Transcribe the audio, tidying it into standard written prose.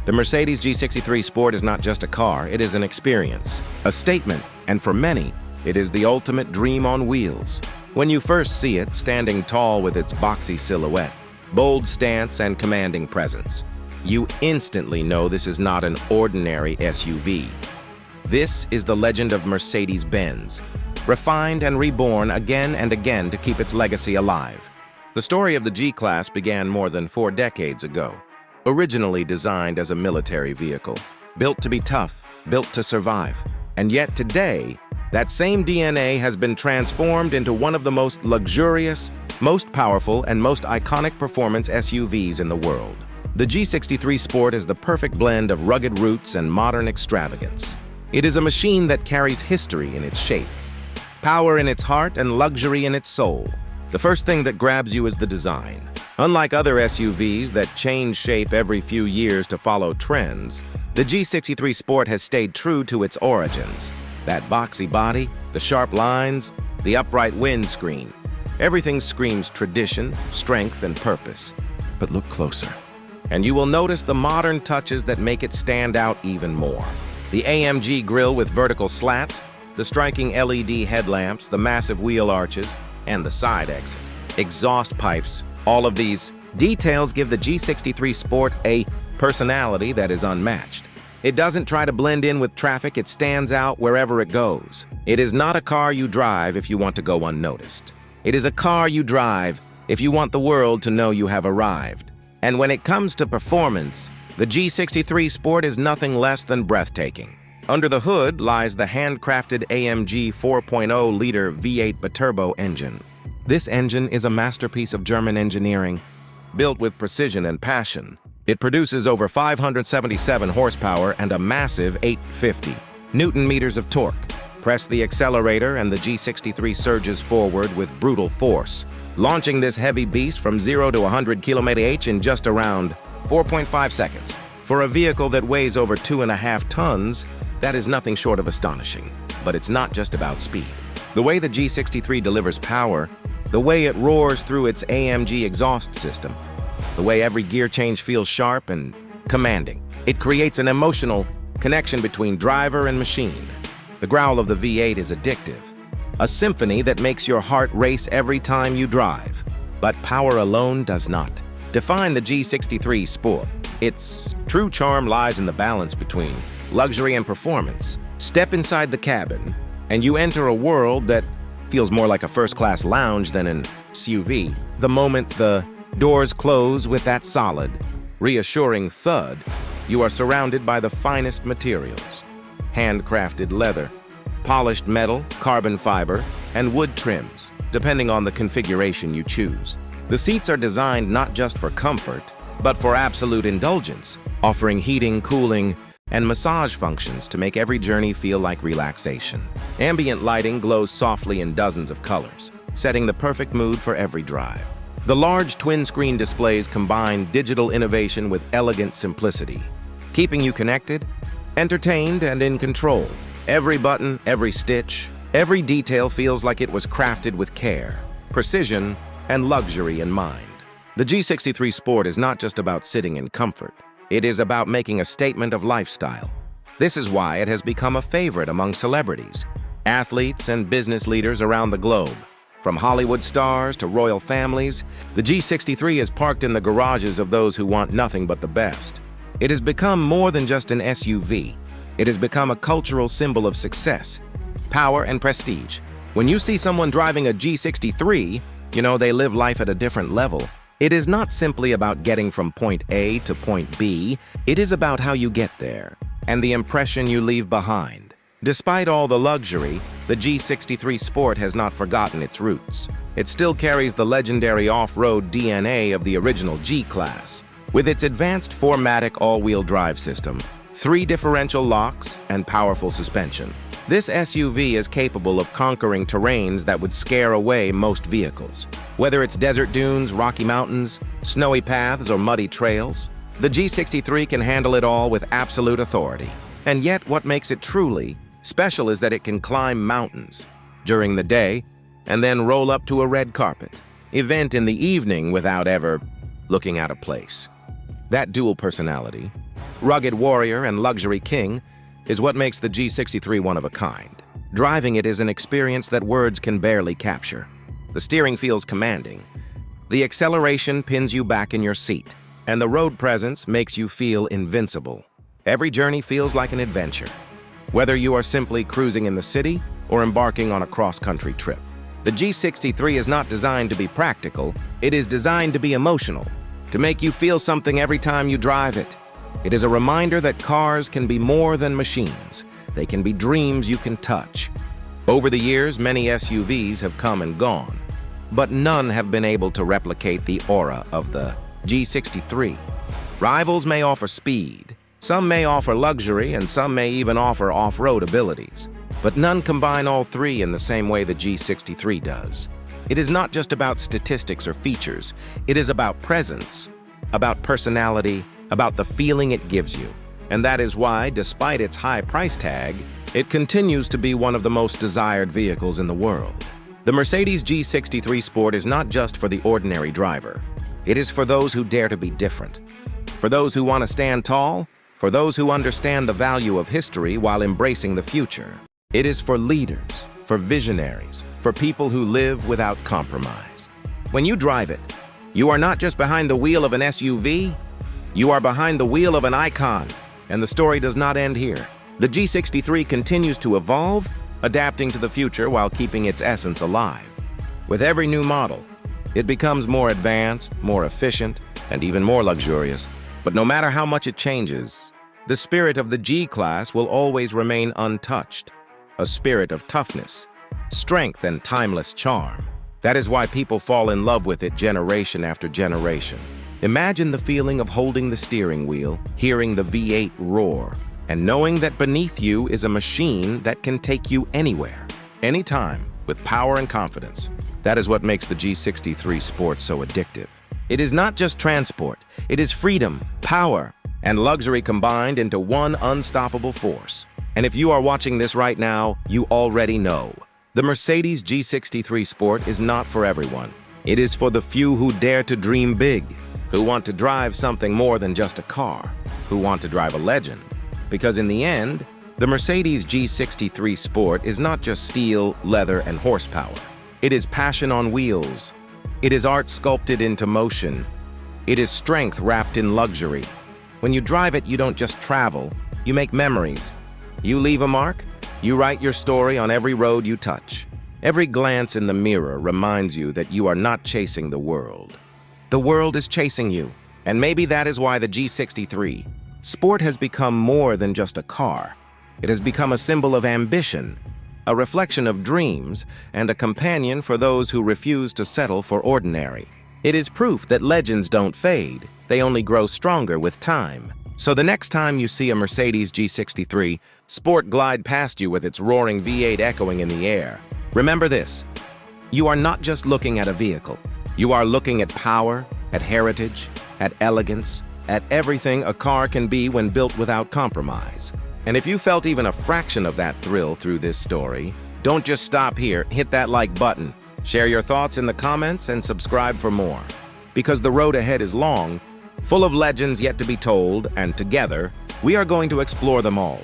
The Mercedes G63 Sport is not just a car, it is an experience, a statement, and for many, it is the ultimate dream on wheels. When you first see it, standing tall with its boxy silhouette, bold stance, and commanding presence, you instantly know this is not an ordinary SUV. This is the legend of Mercedes Benz, refined and reborn again and again to keep its legacy alive. The story of the G-Class began more than 4 decades ago. Originally designed as a military vehicle, built to be tough, built to survive. And yet today, that same DNA has been transformed into one of the most luxurious, most powerful, and most iconic performance SUVs in the world. The G63 Sport is the perfect blend of rugged roots and modern extravagance. It is a machine that carries history in its shape, power in its heart, and luxury in its soul. The first thing that grabs you is the design. Unlike other SUVs that change shape every few years to follow trends, the G63 Sport has stayed true to its origins. That boxy body, the sharp lines, the upright windscreen. Everything screams tradition, strength, and purpose. But look closer, and you will notice the modern touches that make it stand out even more. The AMG grille with vertical slats, the striking LED headlamps, the massive wheel arches, and the side exit. Exhaust pipes. All of these details give the G63 Sport a personality that is unmatched. It doesn't try to blend in with traffic, it stands out wherever it goes. It is not a car you drive if you want to go unnoticed. It is a car you drive if you want the world to know you have arrived. And when it comes to performance, the G63 Sport is nothing less than breathtaking. Under the hood lies the handcrafted AMG 4.0-liter V8 Biturbo engine. This engine is a masterpiece of German engineering, built with precision and passion. It produces over 577 horsepower and a massive 850 Newton-meters of torque. Press the accelerator and the G63 surges forward with brutal force, launching this heavy beast from 0 to 100 km/h in just around 4.5 seconds. For a vehicle that weighs over 2.5 tons, that is nothing short of astonishing. But it's not just about speed. The way the G63 delivers power, the way it roars through its AMG exhaust system, the way every gear change feels sharp and commanding. It creates an emotional connection between driver and machine. The growl of the V8 is addictive, a symphony that makes your heart race every time you drive. But power alone does not define the G63 Sport. Its true charm lies in the balance between luxury and performance. Step inside the cabin, and you enter a world that feels more like a first-class lounge than an SUV. The moment the doors close with that solid, reassuring thud, you are surrounded by the finest materials. Handcrafted leather, polished metal, carbon fiber, and wood trims, depending on the configuration you choose. The seats are designed not just for comfort, but for absolute indulgence, offering heating, cooling, and massage functions to make every journey feel like relaxation. Ambient lighting glows softly in dozens of colors, setting the perfect mood for every drive. The large twin-screen displays combine digital innovation with elegant simplicity, keeping you connected, entertained, and in control. Every button, every stitch, every detail feels like it was crafted with care, precision, and luxury in mind. The G63 Sport is not just about sitting in comfort. It is about making a statement of lifestyle. This is why it has become a favorite among celebrities, athletes, and business leaders around the globe. From Hollywood stars to royal families, the G63 is parked in the garages of those who want nothing but the best. It has become more than just an SUV. It has become a cultural symbol of success, power, and prestige. When you see someone driving a G63, you know they live life at a different level. It is not simply about getting from point A to point B, it is about how you get there, and the impression you leave behind. Despite all the luxury, the G63 Sport has not forgotten its roots. It still carries the legendary off-road DNA of the original G-Class. With its advanced 4MATIC all-wheel drive system, 3 differential locks, and powerful suspension, this SUV is capable of conquering terrains that would scare away most vehicles. Whether it's desert dunes, rocky mountains, snowy paths, or muddy trails, the G63 can handle it all with absolute authority. And yet, what makes it truly special is that it can climb mountains during the day and then roll up to a red carpet event in the evening without ever looking out of place. That dual personality, rugged warrior and luxury king, is what makes the G63 one of a kind. Driving it is an experience that words can barely capture. The steering feels commanding. The acceleration pins you back in your seat, and the road presence makes you feel invincible. Every journey feels like an adventure, whether you are simply cruising in the city or embarking on a cross-country trip. The G63 is not designed to be practical, it is designed to be emotional, to make you feel something every time you drive it. It is a reminder that cars can be more than machines. They can be dreams you can touch. Over the years, many SUVs have come and gone, but none have been able to replicate the aura of the G63. Rivals may offer speed, some may offer luxury, and some may even offer off-road abilities, but none combine all three in the same way the G63 does. It is not just about statistics or features, it is about presence, about personality, about the feeling it gives you. And that is why, despite its high price tag, it continues to be one of the most desired vehicles in the world. The Mercedes G63 Sport is not just for the ordinary driver. It is for those who dare to be different. For those who want to stand tall, for those who understand the value of history while embracing the future. It is for leaders, for visionaries, for people who live without compromise. When you drive it, you are not just behind the wheel of an SUV, you are behind the wheel of an icon. And the story does not end here. The G63 continues to evolve, adapting to the future while keeping its essence alive. With every new model, it becomes more advanced, more efficient, and even more luxurious. But no matter how much it changes, the spirit of the G-Class will always remain untouched. A spirit of toughness, strength, and timeless charm. That is why people fall in love with it generation after generation. Imagine the feeling of holding the steering wheel, hearing the V8 roar, and knowing that beneath you is a machine that can take you anywhere, anytime, with power and confidence. That is what makes the G63 Sport so addictive. It is not just transport, it is freedom, power, and luxury combined into one unstoppable force. And if you are watching this right now, you already know. The Mercedes G63 Sport is not for everyone. It is for the few who dare to dream big, who want to drive something more than just a car, who want to drive a legend. Because in the end, the Mercedes G63 Sport is not just steel, leather, and horsepower. It is passion on wheels. It is art sculpted into motion. It is strength wrapped in luxury. When you drive it, you don't just travel, you make memories. You leave a mark, you write your story on every road you touch. Every glance in the mirror reminds you that you are not chasing the world. The world is chasing you, and maybe that is why the G63 Sport has become more than just a car. It has become a symbol of ambition, a reflection of dreams, and a companion for those who refuse to settle for ordinary. It is proof that legends don't fade, they only grow stronger with time. So the next time you see a Mercedes G63 Sport glide past you with its roaring V8 echoing in the air, remember this: you are not just looking at a vehicle. You are looking at power, at heritage, at elegance, at everything a car can be when built without compromise. And if you felt even a fraction of that thrill through this story, don't just stop here, hit that like button, share your thoughts in the comments, and subscribe for more. Because the road ahead is long, full of legends yet to be told, and together, we are going to explore them all.